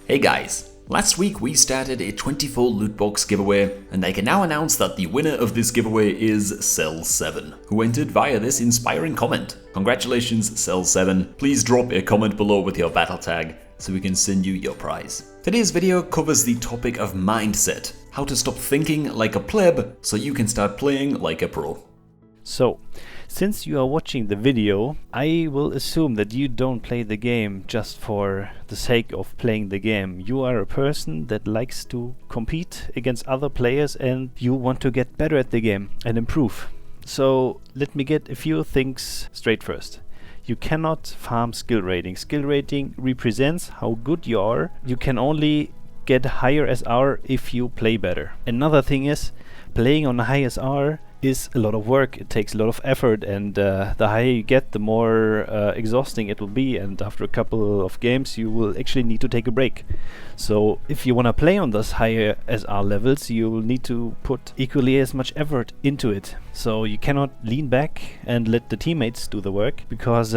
Hey guys, last week we started a 24 loot box giveaway, and I can now announce that the winner of this giveaway is Cell7, who entered via this inspiring comment. Congratulations Cell7, please drop a comment below with your battle tag so we can send you your prize. Today's video covers the topic of mindset, how to stop thinking like a pleb so you can start playing like a pro. So, since you are watching the video, I will assume that you don't play the game just for the sake of playing the game. You are a person that likes to compete against other players and you want to get better at the game and improve. So, let me get a few things straight first. You cannot farm skill rating. Skill rating represents how good you are. You can only get higher SR if you play better. Another thing is, playing on high SR is a lot of work. It takes a lot of effort, and the higher you get, the more exhausting it will be, and after a couple of games you will actually need to take a break. So if you want to play on those higher SR levels, you will need to put equally as much effort into it. So you cannot lean back and let the teammates do the work, because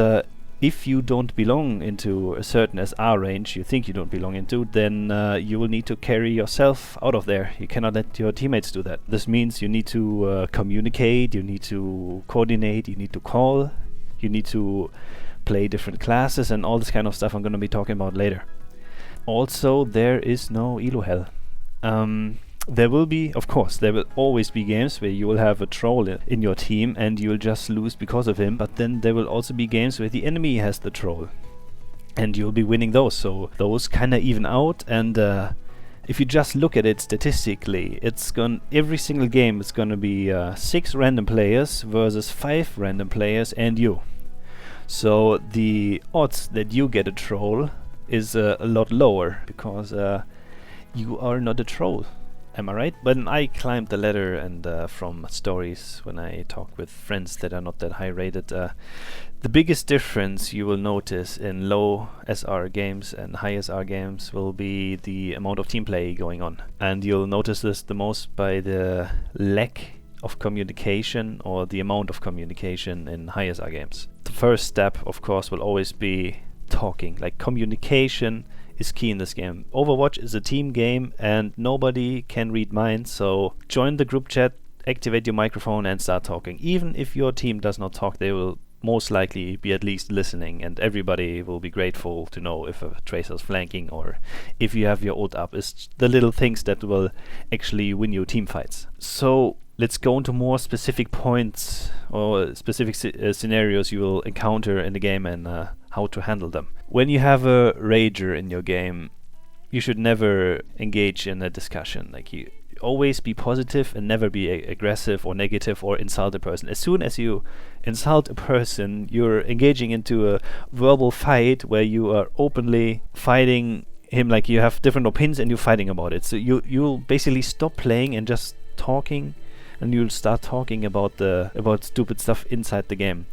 if you don't belong into a certain SR range you think you don't belong into, then you will need to carry yourself out of there. You cannot let your teammates do that. This means you need to communicate, you need to coordinate, you need to call, you need to play different classes and all this kind of stuff I'm going to be talking about later. Also, there is no elo hell. There will be, of course, there will always be games where you will have a troll in your team and you will just lose because of him, but then there will also be games where the enemy has the troll and you'll be winning those, so those kinda even out. And if you just look at it statistically, every single game it's gonna be 6 random players versus 5 random players and you. So the odds that you get a troll is a lot lower because you are not a troll. Am I right? When I climbed the ladder and from stories when I talk with friends that are not that high rated, the biggest difference you will notice in low SR games and high SR games will be the amount of team play going on. And you'll notice this the most by the lack of communication or the amount of communication in high SR games. The first step, of course, will always be talking. Like, communication is key in this game. Overwatch is a team game and nobody can read minds, so join the group chat, activate your microphone and start talking. Even if your team does not talk, they will most likely be at least listening, and everybody will be grateful to know if a tracer's flanking or if you have your ult up. It's the little things that will actually win you team fights. So let's go into more specific points or specific scenarios you will encounter in the game and how to handle them. When you have a rager in your game, you should never engage in a discussion. Like, you always be positive and never be aggressive or negative or insult a person. As soon as you insult a person, you're engaging into a verbal fight where you are openly fighting him, like you have different opinions and you're fighting about it. So you'll basically stop playing and just talking, and you'll start talking about stupid stuff inside the game.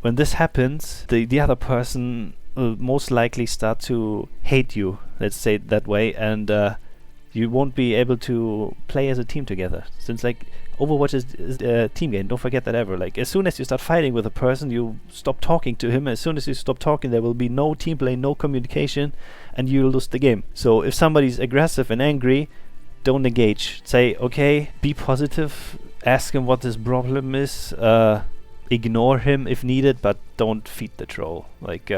When this happens, the other person will most likely start to hate you, let's say it that way, and you won't be able to play as a team together. Since, like, Overwatch is a team game, don't forget that ever. Like, as soon as you start fighting with a person, you stop talking to him. As soon as you stop talking, there will be no team play, no communication, and you'll lose the game. So if somebody's aggressive and angry, don't engage. Say, okay, be positive, ask him what his problem is, ignore him if needed, but don't feed the troll. Like,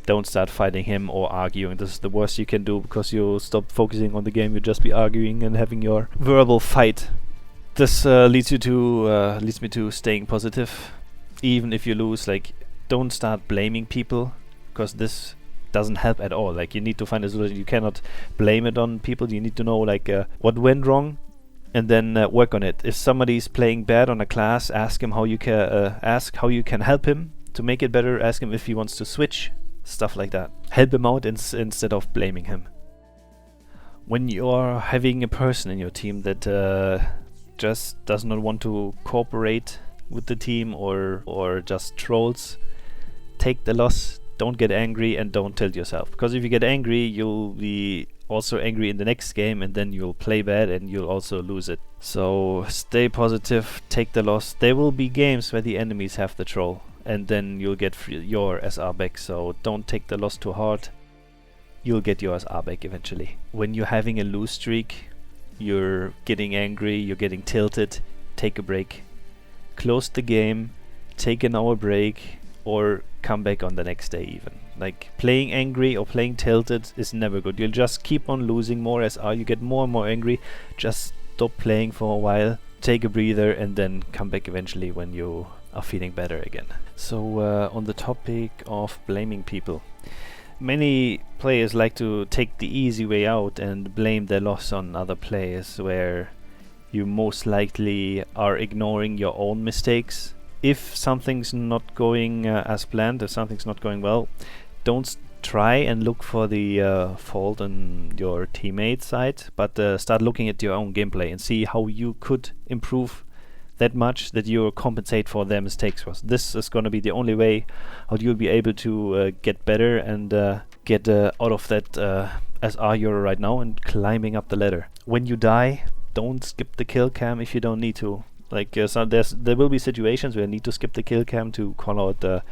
don't start fighting him or arguing. This is the worst you can do, because you'll stop focusing on the game. You'll just be arguing and having your verbal fight. This leads me to staying positive, even if you lose. Like, don't start blaming people, because this doesn't help at all. Like, you need to find a solution. You cannot blame it on people. You need to know, like, what went wrong, and then work on it. If somebody's playing bad on a class, ask him how you can help him to make it better. Ask him if he wants to switch, stuff like that. Help him out instead of blaming him. When you're having a person in your team that just does not want to cooperate with the team or just trolls, take the loss. Don't get angry and don't tilt yourself, because if you get angry, you'll be also angry in the next game, and then you'll play bad and you'll also lose it. So stay positive, take the loss. There will be games where the enemies have the troll, and then you'll get your SR back, so don't take the loss too hard. you'll get your SR back eventually. When you're having a lose streak, you're getting angry, you're getting tilted, take a break. Close the game, take an hour break, or come back on the next day even. Like, playing angry or playing tilted is never good. You'll just keep on losing more SR, you get more and more angry. Just stop playing for a while, take a breather, and then come back eventually when you are feeling better again. So on the topic of blaming people, many players like to take the easy way out and blame their loss on other players, where you most likely are ignoring your own mistakes. If something's not going as planned, if something's not going well, don't try and look for the fault on your teammate's side, but start looking at your own gameplay and see how you could improve that much that you compensate for their mistakes. This is going to be the only way how you'll be able to get better and get out of that SR you're right now and climbing up the ladder. When you die, don't skip the kill cam if you don't need to. Like there will be situations where you need to skip the kill cam to call out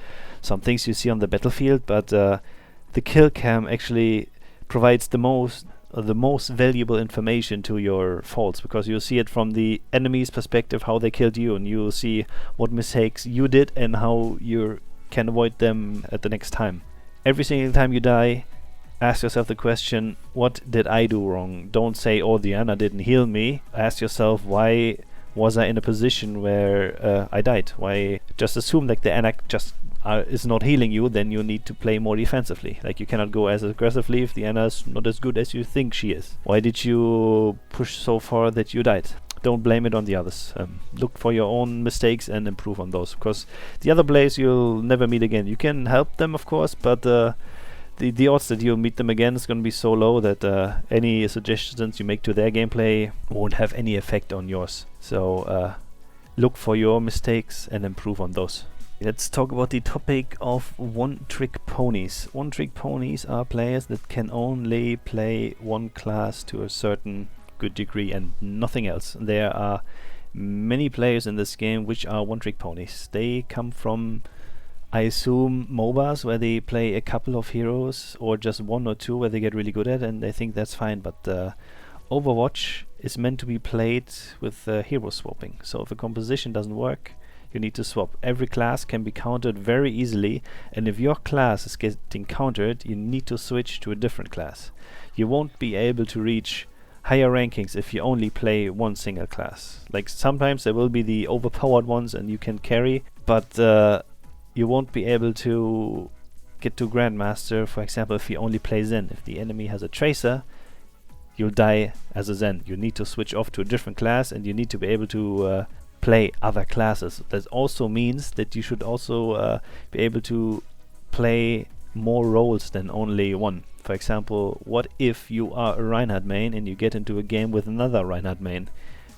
some things you see on the battlefield, but the kill cam actually provides the most valuable information to your faults, because you'll see it from the enemy's perspective, how they killed you, and you'll see what mistakes you did and how you can avoid them at the next time. Every single time you die, ask yourself the question, what did I do wrong? Don't say, oh, the Ana didn't heal me. Ask yourself, why was I in a position where I died? Why? Just assume like the Ana just is not healing you, then you need to play more defensively. Like, you cannot go as aggressively if the Ana is not as good as you think she is. Why did you push so far that you died? Don't blame it on the others. Look for your own mistakes and improve on those, because the other players you'll never meet again. You can help them, of course, but the odds that you'll meet them again is going to be so low that any suggestions you make to their gameplay won't have any effect on yours. So look for your mistakes and improve on those. Let's talk about the topic of one-trick ponies. One-trick ponies are players that can only play one class to a certain good degree and nothing else. There are many players in this game which are one-trick ponies. They come from, I assume, MOBAs where they play a couple of heroes or just one or two where they get really good at, and they think that's fine. But Overwatch is meant to be played with hero swapping. So if a composition doesn't work, you need to swap. Every class can be countered very easily, and if your class is getting countered, you need to switch to a different class. You won't be able to reach higher rankings if you only play one single class. Like, sometimes there will be the overpowered ones and you can carry, but you won't be able to get to Grandmaster, for example, if you only play Zen. If the enemy has a Tracer, you'll die as a Zen. You need to switch off to a different class, and you need to be able to play other classes. That also means that you should also be able to play more roles than only one. For example, what if you are a Reinhardt main and you get into a game with another Reinhardt main?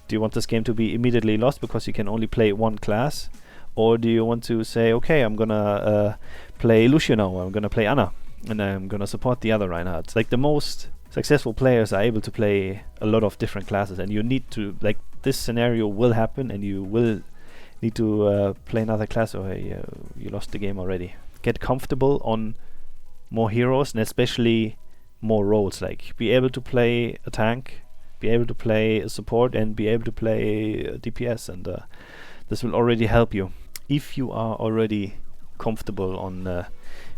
Do you want this game to be immediately lost because you can only play one class? Or do you want to say, okay, I'm gonna play Lucio now, I'm gonna play Ana, and I'm gonna support the other Reinhardts? Like, the most successful players are able to play a lot of different classes, and you need to, like, this scenario will happen and you will need to play another class, or you lost the game already. Get comfortable on more heroes, and especially more roles. Like, be able to play a tank, be able to play a support, and be able to play DPS, and this will already help you. If you are already comfortable on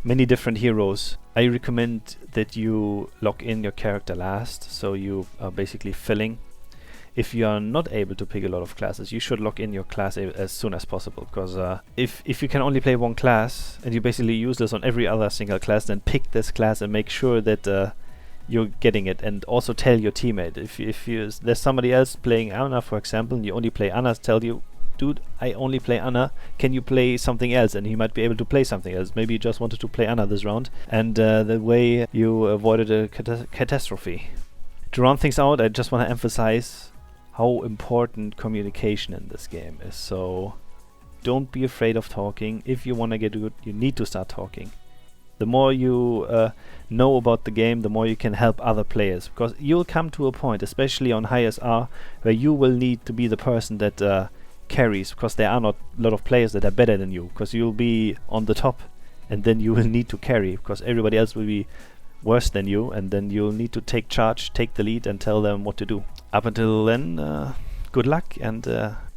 many different heroes, I recommend that you lock in your character last, so you are basically filling. If you are not able to pick a lot of classes, you should lock in your class as soon as possible, because if you can only play one class and you basically use this on every other single class, then pick this class and make sure that you're getting it, and also tell your teammate. If there's somebody else playing Ana, for example, and you only play Ana, tell you, dude, I only play Ana, can you play something else? And he might be able to play something else. Maybe you just wanted to play Ana this round, and the way you avoided a catastrophe. To round things out, I just want to emphasize how important communication in this game is. So don't be afraid of talking. If you want to get good, you need to start talking. The more you know about the game, the more you can help other players, because you'll come to a point, especially on high SR, where you will need to be the person that carries, because there are not a lot of players that are better than you, because you'll be on the top, and then you will need to carry, because everybody else will be worse than you, and then you'll need to take charge, take the lead, and tell them what to do. Up until then, good luck and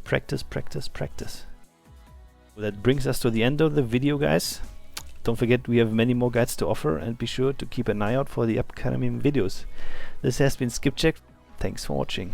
practice, practice, practice. That brings us to the end of the video, guys. Don't forget, we have many more guides to offer, and be sure to keep an eye out for the upcoming videos. This has been Skipjack. Thanks for watching.